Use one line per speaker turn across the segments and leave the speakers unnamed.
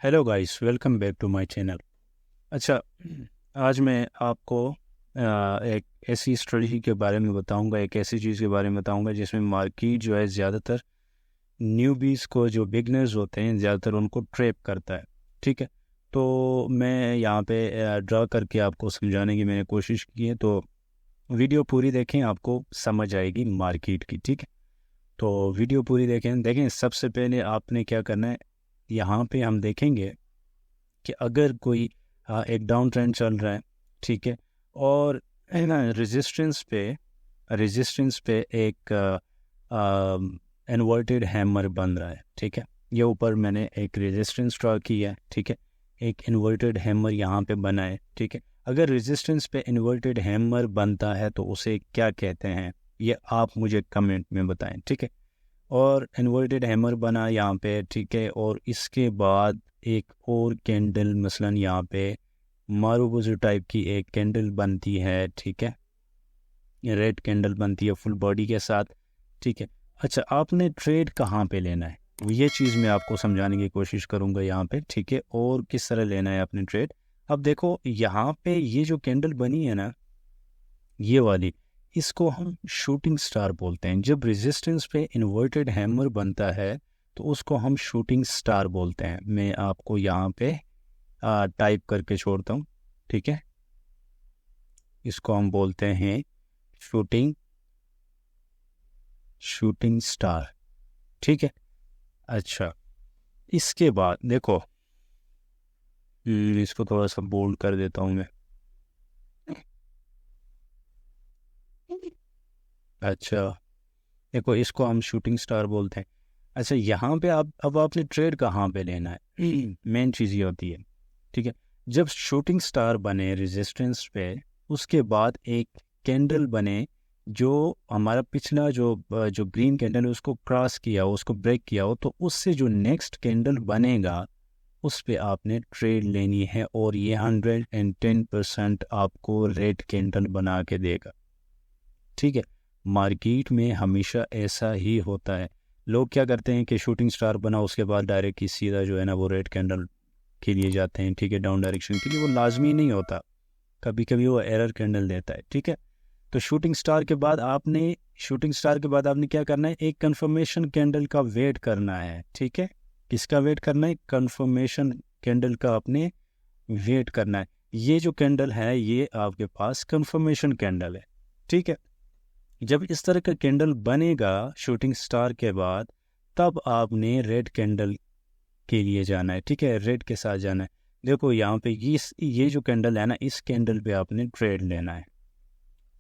Hello guys, welcome back to my channel. अच्छा, आज मैं आपको एक ऐसी स्ट्रेटजी के बारे में बताऊंगा, एक ऐसी चीज़ के बारे में बताऊंगा जिसमें मार्केट जो है ज़्यादातर न्यूबीज़ को, जो बिगनर्स होते हैं, ज़्यादातर उनको ट्रैप करता है। ठीक है, तो मैं यहाँ पे ड्रा करके आपको समझाने की मैंने कोशिश की है, तो वीडियो पूरी देखें, आपको समझ आएगी मार्केट की। ठीक है, तो वीडियो पूरी देखें। सबसे पहले आपने क्या करना है, यहाँ पे हम देखेंगे कि अगर कोई एक डाउन ट्रेंड चल रहा है, ठीक है, और है ना रेजिस्टेंस पे एक इन्वर्टेड हैमर बन रहा है। ठीक है, ये ऊपर मैंने एक रेजिस्टेंस ड्रा किया है। ठीक है, एक इन्वर्टेड हैमर यहाँ पे बना है। ठीक है, अगर रेजिस्टेंस पे इन्वर्टेड हैमर बनता है तो उसे क्या कहते हैं, ये आप मुझे कमेंट में बताएं। ठीक है, और इन्वर्टेड हैमर बना यहाँ पे। ठीक है, और इसके बाद एक और कैंडल मसलन यहाँ पे मारूबुजू टाइप की एक कैंडल बनती है। ठीक है, रेड कैंडल बनती है फुल बॉडी के साथ। ठीक है, अच्छा, आपने ट्रेड कहाँ पे लेना है, ये चीज़ मैं आपको समझाने की कोशिश करूँगा यहाँ पे। ठीक है, और किस तरह लेना है आपने ट्रेड। अब देखो, यहाँ पे ये जो कैंडल बनी है ना, ये वाली, इसको हम शूटिंग स्टार बोलते हैं। जब रेजिस्टेंस पे इन्वर्टेड हैमर बनता है तो उसको हम शूटिंग स्टार बोलते हैं। मैं आपको यहाँ पे टाइप करके छोड़ता हूँ। ठीक है, इसको हम बोलते हैं शूटिंग शूटिंग स्टार। ठीक है, अच्छा, इसके बाद देखो, इसको थोड़ा सा बोल्ड कर देता हूँ मैं। अच्छा, देखो, इसको हम शूटिंग स्टार बोलते हैं। अच्छा, यहाँ पे आप, अब आपने ट्रेड कहाँ पे लेना है, मेन चीज़ ये होती है। ठीक है, जब शूटिंग स्टार बने रेजिस्टेंस पे, उसके बाद एक कैंडल बने जो हमारा पिछला जो ग्रीन कैंडल है उसको क्रॉस किया हो, उसको ब्रेक किया हो, तो उससे जो नेक्स्ट कैंडल बनेगा उस पे आपने ट्रेड लेनी है, और ये 110% आपको रेड कैंडल बना के देगा। ठीक है, मार्केट में हमेशा ऐसा ही होता है। लोग क्या करते हैं कि शूटिंग स्टार बना, उसके बाद डायरेक्ट ही सीधा जो है ना वो रेड कैंडल के लिए जाते हैं। ठीक है, डाउन डायरेक्शन के लिए। वो लाजमी नहीं होता, कभी कभी वो एरर कैंडल देता है। ठीक है, तो शूटिंग स्टार के बाद आपने क्या करना है, एक कंफर्मेशन कैंडल का वेट करना है। ठीक है, किसका वेट करना है, कंफर्मेशन कैंडल का आपने वेट करना है। ये जो कैंडल है ये आपके पास कंफर्मेशन कैंडल है। ठीक है, जब इस तरह का कैंडल बनेगा शूटिंग स्टार के बाद, तब आपने रेड कैंडल के लिए जाना है। ठीक है, रेड के साथ जाना है। देखो यहाँ पे ये जो कैंडल है ना, इस कैंडल पे आपने ट्रेड लेना है।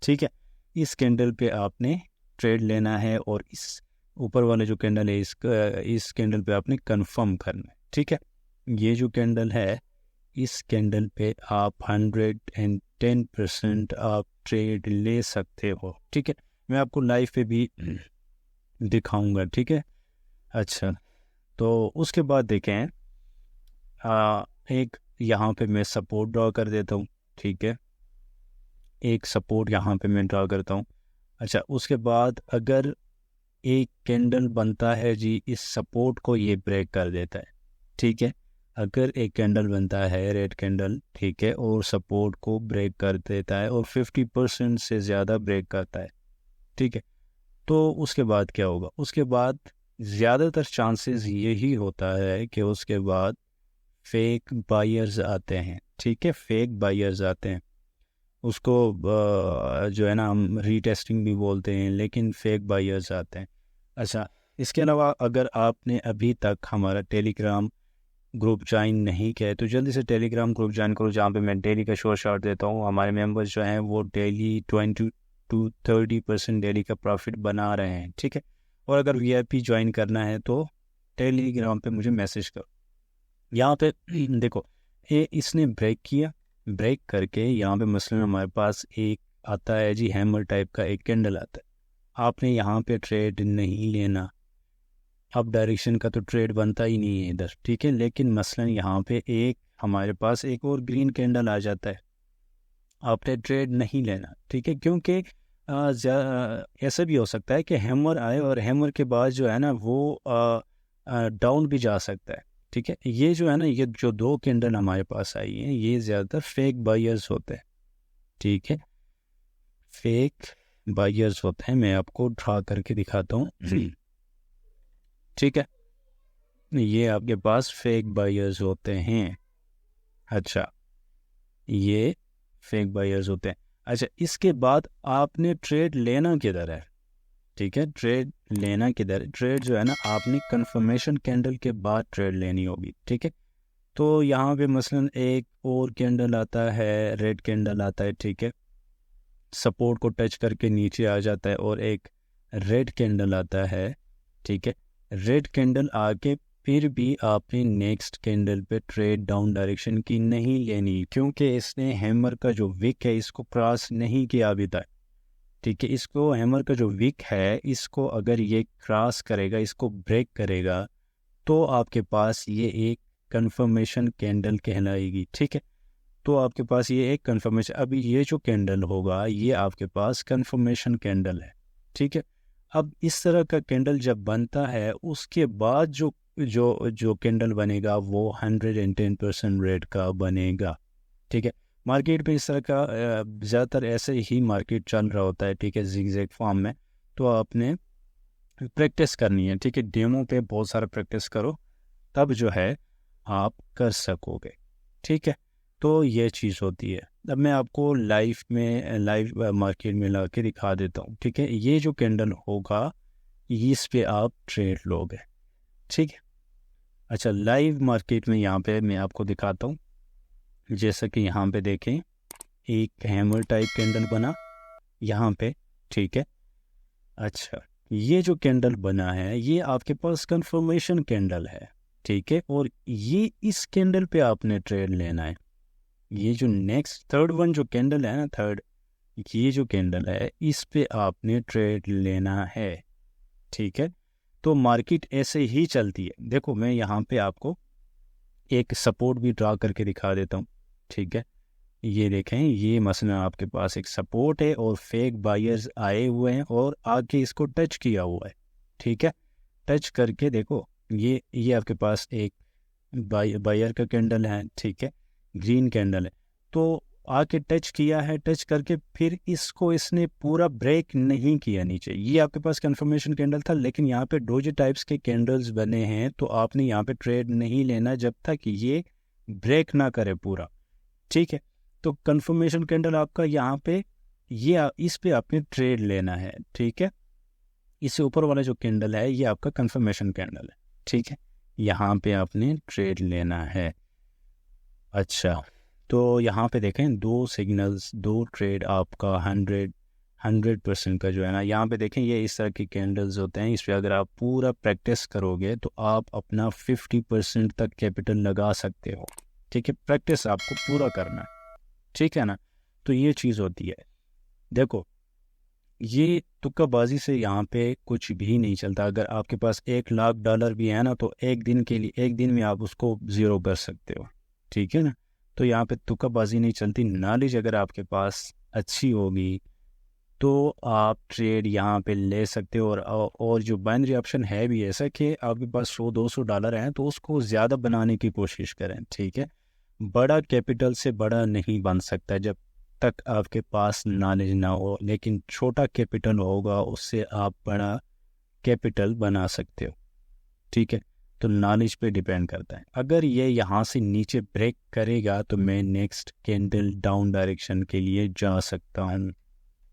ठीक है, इस कैंडल पे आपने ट्रेड लेना है, और इस ऊपर वाला जो कैंडल है इस कैंडल पे आपने कंफर्म करना है। ठीक है, ये जो कैंडल है, इस कैंडल पे आप 110% आप ट्रेड ले सकते हो। ठीक है, मैं आपको लाइव पे भी दिखाऊंगा। ठीक है, अच्छा, तो उसके बाद देखें, एक यहाँ पे मैं सपोर्ट ड्रॉ कर देता हूँ। ठीक है, एक सपोर्ट यहाँ पे मैं ड्रॉ करता हूँ। अच्छा, उसके बाद अगर एक कैंडल बनता है जी, इस सपोर्ट को ये ब्रेक कर देता है। ठीक है, अगर एक कैंडल बनता है रेड कैंडल, ठीक है, और सपोर्ट को ब्रेक कर देता है और 50% से ज़्यादा ब्रेक करता है। ठीक है, तो उसके बाद क्या होगा, उसके बाद ज़्यादातर चांसेस यही होता है कि उसके बाद फेक बायर्स आते हैं। ठीक है, फेक बायर्स आते हैं, उसको जो है ना हम रीटेस्टिंग भी बोलते हैं, लेकिन फेक बायर्स आते हैं। अच्छा, इसके अलावा अगर आपने अभी तक हमारा टेलीग्राम ग्रुप ज्वाइन नहीं किया है तो जल्दी से टेलीग्राम ग्रुप ज्वाइन करो, जहाँ पे मैं डेली का शो शॉट देता हूँ। हमारे मेंबर्स जो हैं वो डेली 20 to 30% डेली का प्रॉफिट बना रहे हैं। ठीक है, और अगर वीआईपी ज्वाइन करना है तो टेलीग्राम पे मुझे मैसेज करो। यहाँ पे देखो, ये इसने ब्रेक किया, ब्रेक करके यहाँ पे मसलन हमारे पास एक आता है जी, हैमर टाइप का एक कैंडल आता है। आपने यहाँ पे ट्रेड नहीं लेना, अप डायरेक्शन का तो ट्रेड बनता ही नहीं है इधर। ठीक है, लेकिन मसलन यहाँ पे एक हमारे पास एक और ग्रीन कैंडल आ जाता है, आपने ट्रेड नहीं लेना। ठीक है, क्योंकि ऐसा भी हो सकता है कि हैमर आए और हैमर के बाद जो है ना वो डाउन भी जा सकता है। ठीक है। ये जो है ना, ये जो 2 कैंडल हमारे पास आई हैं, ये ज़्यादातर फेक बायर्स होते हैं, ठीक है, फेक बायर्स होते हैं। मैं आपको ड्रा करके दिखाता हूँ, ठीक है। ये आपके पास फेक बायर्स होते हैं। अच्छा, ये फेक बायर्स होते हैं। अच्छा, इसके बाद आपने ट्रेड लेना किधर है, ठीक है, ट्रेड लेना किधर है? ट्रेड जो है ना, आपने कंफर्मेशन कैंडल के बाद ट्रेड लेनी होगी, ठीक है। तो यहाँ पे मसलन एक और कैंडल आता है, रेड कैंडल आता है, ठीक है, सपोर्ट को टच करके नीचे आ जाता है, और एक रेड कैंडल आता है, ठीक है। रेड कैंडल आके फिर भी आपने नेक्स्ट कैंडल पे ट्रेड डाउन डायरेक्शन की नहीं लेनी, क्योंकि इसने हैमर का जो विक है इसको क्रॉस नहीं किया अभी तक, ठीक है। इसको हैमर का जो विक है, इसको अगर ये क्रॉस करेगा, इसको ब्रेक करेगा, तो आपके पास ये एक कंफर्मेशन कैंडल कहलाएगी, ठीक है। तो आपके पास ये एक कंफर्मेशन, अभी ये जो कैंडल होगा ये आपके पास कंफर्मेशन कैंडल है, ठीक है। अब इस तरह का कैंडल जब बनता है, उसके बाद जो जो जो कैंडल बनेगा वो 110% रेट का बनेगा, ठीक है। मार्केट में इस तरह का ज़्यादातर ऐसे ही मार्केट चल रहा होता है, ठीक है, जिगजैग फॉर्म में। तो आपने प्रैक्टिस करनी है, ठीक है, डेमो पे बहुत सारा प्रैक्टिस करो, तब जो है आप कर सकोगे, ठीक है। तो ये चीज़ होती है। अब मैं आपको लाइव मार्केट में ला के दिखा देता हूँ, ठीक है। ये जो कैंडल होगा इस पे आप ट्रेड लोगे, ठीक है। अच्छा, लाइव मार्केट में यहाँ पे मैं आपको दिखाता हूँ, जैसा कि यहाँ पे देखें, एक हैमर टाइप कैंडल बना यहाँ पे, ठीक है। अच्छा, ये जो कैंडल बना है ये आपके पास कंफर्मेशन कैंडल है, ठीक है, और ये इस कैंडल पे आपने ट्रेड लेना है। ये जो नेक्स्ट थर्ड वन जो कैंडल है ना, थर्ड, ये जो कैंडल है इस पे आपने ट्रेड लेना है, ठीक है। तो मार्केट ऐसे ही चलती है। देखो, मैं यहाँ पे आपको एक सपोर्ट भी ड्रा करके दिखा देता हूँ, ठीक है। ये देखें, ये मसला आपके पास एक सपोर्ट है और फेक बायर्स आए हुए हैं और आके इसको टच किया हुआ है, ठीक है। टच करके देखो, ये आपके पास एक बायर का कैंडल है, ठीक है, ग्रीन कैंडल है। तो आके टच किया है, टच करके फिर इसको इसने पूरा ब्रेक नहीं किया नीचे। ये आपके पास कंफर्मेशन कैंडल था, लेकिन यहाँ पे डोजी टाइप्स के कैंडल्स बने हैं, तो आपने यहाँ पे ट्रेड नहीं लेना जब तक ये ब्रेक ना करे पूरा, ठीक है। तो कंफर्मेशन कैंडल आपका यहाँ पे, ये इस पे आपने ट्रेड लेना है, ठीक है। इससे ऊपर वाला जो कैंडल है ये आपका कंफर्मेशन कैंडल है, ठीक है, यहाँ पे आपने ट्रेड लेना है। अच्छा, तो यहाँ पे देखें, 2 सिग्नल्स, 2 ट्रेड आपका 100% का जो है ना, यहाँ पे देखें, ये इस तरह के कैंडल्स होते हैं। इस पर अगर आप पूरा प्रैक्टिस करोगे तो आप अपना 50% तक कैपिटल लगा सकते हो, ठीक है। प्रैक्टिस आपको पूरा करना है, ठीक है ना। तो ये चीज़ होती है। देखो, ये तुक्काबाजी से यहाँ पे कुछ भी नहीं चलता। अगर आपके पास $1,00,000 भी है ना, तो एक दिन में आप उसको ज़ीरो कर सकते हो, ठीक है ना। तो यहाँ पे तुक्काबाजी नहीं चलती। नॉलेज अगर आपके पास अच्छी होगी तो आप ट्रेड यहाँ पे ले सकते हो। और जो बाइनरी ऑप्शन है भी ऐसा कि आपके पास $100-200 हैं, तो उसको ज़्यादा बनाने की कोशिश करें, ठीक है। बड़ा कैपिटल से बड़ा नहीं बन सकता जब तक आपके पास नॉलेज ना हो, लेकिन छोटा कैपिटल होगा उससे आप बड़ा कैपिटल बना सकते हो, ठीक है। तो नॉलेज पे डिपेंड करता है। अगर ये यहाँ से नीचे ब्रेक करेगा तो मैं नेक्स्ट कैंडल डाउन डायरेक्शन के लिए जा सकता हूँ,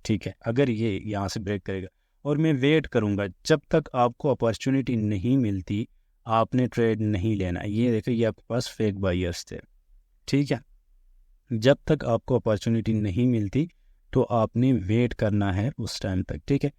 ठीक है। अगर ये यहाँ से ब्रेक करेगा और मैं वेट करूँगा जब तक आपको अपॉर्चुनिटी नहीं मिलती, आपने ट्रेड नहीं लेना। ये देखो, ये आपके पास फेक बायर्स थे, ठीक है। जब तक आपको अपॉर्चुनिटी नहीं मिलती तो आपने वेट करना है उस टाइम तक, ठीक है।